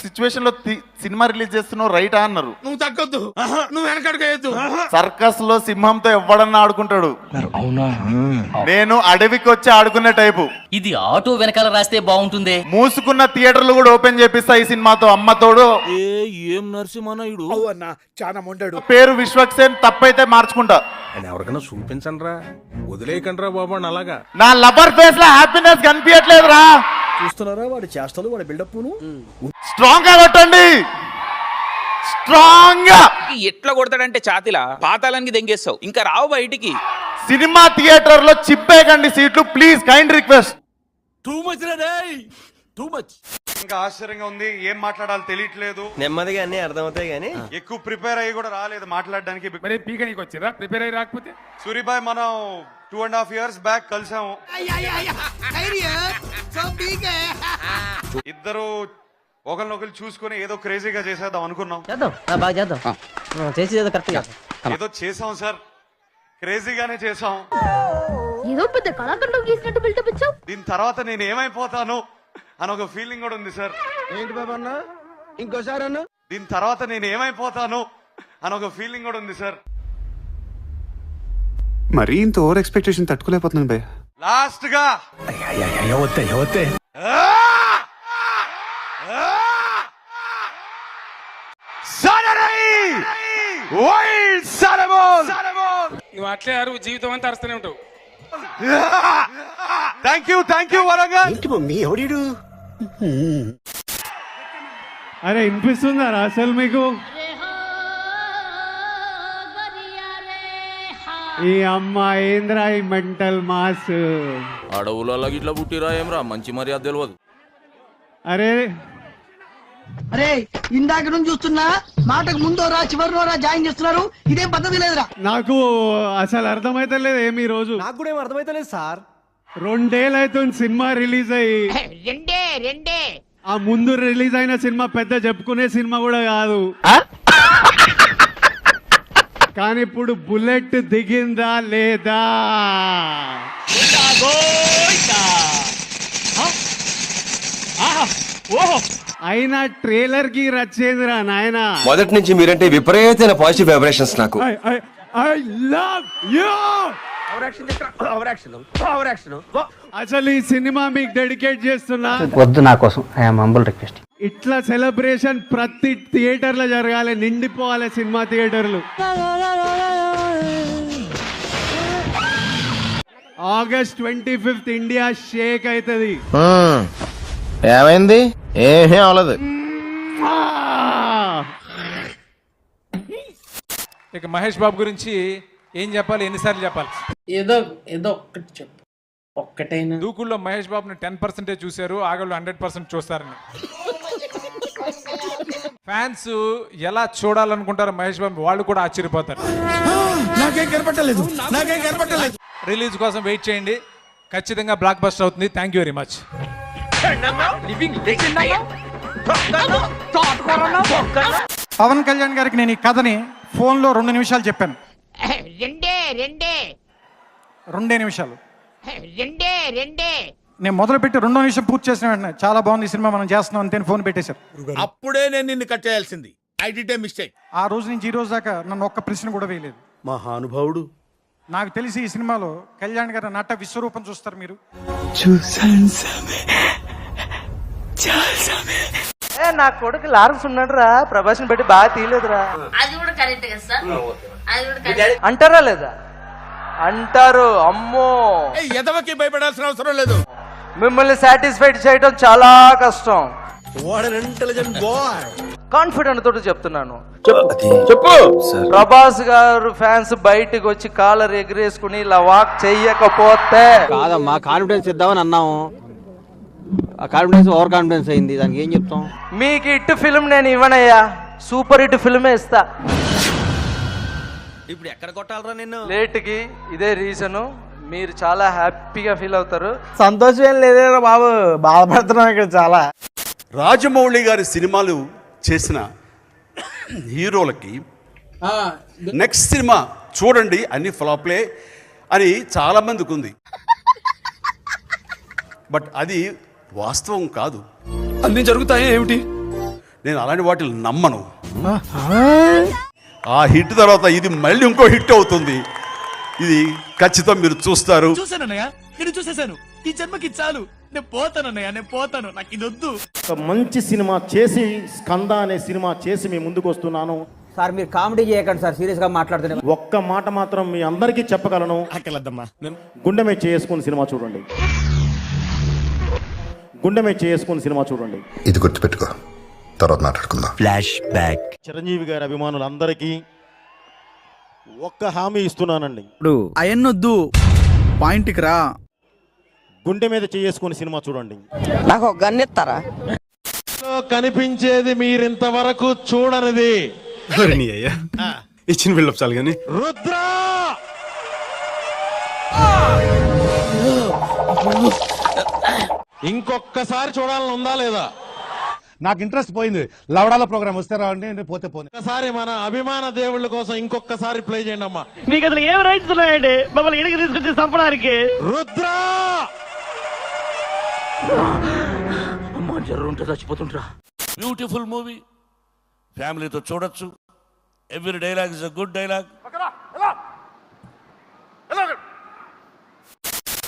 Situation లో cinema release చేస్తున్నావు రైటా అన్నారు. నువ్వు తగ్గొద్దు, నువ్వు వెనకడుకోవద్దు. సర్కస్ లో సింహంతో ఎవడన్నా ఆడుకుంటాడు, నేను అడవికి వచ్చి ఆడుకునే టైపు. ఇది ఆటో వెనకాల రాస్తే బాగుంటుంది. మూసుకున్న థియేటర్లు కూడా ఓపెన్ చేపిస్తా ఈ సినిమాతో. అమ్మతోడు ఏం నరసింహనాయుడు అన్న చాలా మొండాడు. పేరు విశ్వక్సేన్, తప్పైతే మార్చుకుంటా. ఎవరికైనా చూపించండి రా, వదిలేయకండి రా బాబు. అలాగా నా లవర్ ఫేస్ లో హ్యాపీనెస్ కనిపించట్లేదురా. చూస్తున్నారా వాడి చేష్టలు, వాడి బిల్డప్. స్ట్రాంగ్ గా కొట్టండి, స్ట్రాంగ్ గా. ఎట్లా కొడతాడంటే ఛాతిలా పాతాలనికి దెంగేస్తావు, ఇంకా రావు బయటికి. సినిమా థియేటర్ లో చిప్పేకండి సీట్లు please, kind request. Too much ray, too much. ఇంకా ఆశ్చర్యంగా ఉంది, ఏం మాట్లాడాలో తెలియట్లేదు. నెమ్మదిగా అన్ని అర్థమవుతాయి కానీ ఎక్కువ ప్రిపేర్ అయ్యి కూడా రాలేదు మాట్లాడడానికి. మరి పీకనికి వచ్చిరా, ప్రిపేర్ అయ్యి రాకపోతే. సూరిబాయ్ మనం 2.5 years బ్యాక్ కలిసాము. ఇద్దరు ఒకరినొకరు చూసుకుని ఏదో క్రేజీగా చేసేద్దాం అనుకున్నాం. ఏదో చేసాం సార్, క్రేజీగానే చేసాం. ఏదో పెద్ద కళాఖండం గీసినట్టు బిల్డప్ ఇచ్చావు. దీని తర్వాత నేను ఏమైపోతాను అని ఒక ఫీలింగ్ కూడా ఉంది సార్. ఏంటి బాబా అన్న, ఇంకోసారి అన్న. దీని తర్వాత నేను ఏమైపోతాను అని ఒక ఫీలింగ్ కూడా ఉంది సార్. మరీ ఇంత ఓవర్ ఎక్స్పెక్టేషన్ తట్టుకోలేకపోతున్నాను భయ్య. లాస్ట్ గా నువ్వు అట్లే అరువు, జీవితం అంతా అరుస్తూనే ఉంటావు. Thank you Warangal. ఏంటి మమ్మీ ఎవడీడు? అరే వినిపిస్తుందా అసలు మీకు? ఈ అమ్మ ఏంద్రా ఈ మెంటల్ మాస్. అడవులలో ఇట్లా పుట్టిరా ఏమరా, మంచి మర్యాద తెలియదు. అరే అరే ఇందాక నుంచి చూస్తున్నా, మాటకు ముందో రా చివరిలో రా జాయిన్ చేస్తున్నారు. ఇదేం పద్ధతి లేదురా. నాకు అసలు అర్థమైతలేదు ఏమి ఈ రోజు. నాకు కూడా ఏం అర్థమైతలేదు సార్. 2 ఏళ్ళు అవుతుంది సినిమా రిలీజ్ అయ్యి. రెండే ఆ ముందు రిలీజ్ అయిన సినిమా పెద్ద చెప్పుకునే సినిమా కూడా కాదు. కానీ ఇప్పుడు బుల్లెట్ దిగిందా లేదా? అయినా ట్రైలర్ కి రచ్చేందిరా నాయన. మొదటి నుంచి మీరంటే విపరీతమైన పాజిటివ్ వైబ్రేషన్స్ నాకు. I love you. అసలు ఈ సినిమా మీకు డెడికేట్ చేస్తున్నా. వద్దు నా కోసం, ఐఎమ్ హంబుల్ రిక్వెస్ట్. ఇట్లా సెలబ్రేషన్ ప్రతి థియేటర్ లో జరగాలి, నిండిపోవాలి సినిమా థియేటర్లు. August 25th ఇండియా షేక్ అవుతుంది. ఏమైంది? ఏమీ అవలేదు. ఇక మహేష్ బాబు గురించి ఏం చెప్పాలి, ఎన్నిసార్లు చెప్పాలి? ఏదో ఒక్కటి చెప్పు, ఒక్కటైనా. దూకుల్లో మహేష్ బాబుని 10% చూశారు, ఆగళ్ళు 100% చూస్తారని. ఫ్యాన్స్ ఎలా చూడాలనుకుంటారో మహేష్ బాబు వాళ్ళు కూడా ఆశ్చర్యపోతారు. నాకేం కనపట్టలేదు. రిలీజ్ కోసం వెయిట్ చేయండి, ఖచ్చితంగా బ్లాక్ బస్టర్ అవుతుంది. Thank you very much. Pavan Kalyan గారికి నేను ఈ కథని ఫోన్ లో 2 నిమిషాలు చెప్పాను. రెండే నిమిషాలు నేను మొదలు పెట్టి 2వ నిమిషం పూర్తి చేసిన వెంటనే చాలా బాగుంది ఈ సినిమా, మనం చేస్తున్నాం అంతే ఫోన్ పెట్టేశారు. అప్పుడే నేను నిన్ను కట్ చేయాల్సింది. I did a mistake. ఆ రోజు నుంచి ఈ రోజు దాకా నన్ను ఒక్క ప్రశ్న కూడా వేయలేదు. మహానుభావుడు. నాకు తెలిసి ఈ సినిమాలో కళ్యాణ్ గారి నట విశ్వరూపం చూస్తారు మీరు. నా కొడుకు లారెన్స్ ఉన్నాడు రా, ప్రభాస్ పెట్టి బాగా తీయలేదురా. అది కూడా కరెక్ట్ కదా సార్, అది కూడా కరెక్ట్ అంటారా లేదా? అంటారు. అమ్మో, ఎదవకి భయపడాల్సిన అవసరం లేదు. మిమ్మల్ని సాటిస్ఫైడ్ చేయడం చాలా కష్టం. కాన్ఫిడెంట్ తోటి చెప్తున్నాను. చెప్పు. ప్రభాస్ గారు ఫ్యాన్స్ బయటకు వచ్చి కాలర్ ఎగిరేసుకుని ఇలా వాక్ చెయ్యకపోతే కాదమ్మా, కాన్ఫిడెన్స్ ఇద్దామని అన్నాము. ఆ కాన్ఫిడెన్స్ ఓవర్ కాన్ఫిడెన్స్ అయింది, దానికి ఏం చెప్తాం? మీకు హిట్ ఫిల్మ్ నేను ఇవ్వనయ్యా, సూపర్ హిట్ ఫిల్మే ఇస్తా. ఇప్పుడు ఎక్కడ కొట్టాలరా నిన్ను? లేట్ కి ఇదే రీజను. మీరు చాలా హ్యాపీగా ఫీల్ అవుతారు. సంతోషం ఏం లేదేరా బాబు, బాధపడుతున్నాం ఇక్కడ చాలా. రాజమౌళి గారి సినిమాలు చేసిన హీరోలకి నెక్స్ట్ సినిమా చూడండి అన్ని ఫ్లాప్లే అని చాలా మందికి ఉంది. బట్ అది వాస్తవం కాదు. అన్ని జరుగుతాయి ఏమిటి? నేను అలాంటి వాటిని నమ్మను. ఆ హిట్ తర్వాత ఇది మళ్ళీ ఇంకో హిట్ అవుతుంది. ఇది ఖచ్చితంగా మీరు చూస్తారు. చూసానన్నయ్య, నేను చూసేశాను. ఈ జన్మకి చాలు, నేను పోతానన్నయ్య, నేను పోతాను, నాకు ఇది వద్దు. ఒక మంచి సినిమా చేసి స్కంద అనే సినిమా చేసి మీ ముందుకు వస్తున్నాను. సార్ మీరు కామెడీ చేయకండి సార్, సీరియస్ గా మాట్లాడుతున్నారు. ఒక్క మాట మాత్రం మీ అందరికీ చెప్పగలను, గుండె మీద చేసుకుని సినిమా చూడండి. గుండె మీద చేసుకుని సినిమా చూడండి. ఇది గుర్తుపెట్టుకో, తర్వాత మాట్లాడుకుందాం. Flash back. చిరంజీవి గారి అభిమానులందరికీ ఒక్క హామీ ఇస్తున్నానండి. ఇప్పుడు అయన్నొద్దు, పాయింట్కి రా. గుండె మీద చేసుకుని సినిమా చూడండి. నాకు ఒక గన్ ఇస్తారా? కనిపించేది మీరింతవరకు చూడనిది. ఇచ్చిన బిల్డప్ చాలు కానీ రుద్ర ఇంకొక్కసారి చూడాలని ఉందా లేదా? నాకు ఇంట్రెస్ట్ పోయింది. లవడాల ప్రోగ్రామ్ వస్తే రావండి, పోతే పోనీ. ఒక్కసారి మన అభిమాన దేవుళ్ళ కోసం ఇంకొకసారి ప్లే చేయండి అమ్మా. మీకు అసలు ఏం రైట్స్ ఉన్నాయండి మమ్మల్ని ఇడికి తీసుకొచ్చి చంపడానికి? రుద్ర బ్యూటిఫుల్ మూవీ, ఫ్యామిలీతో చూడొచ్చు. Every dialogue is a good dialogue.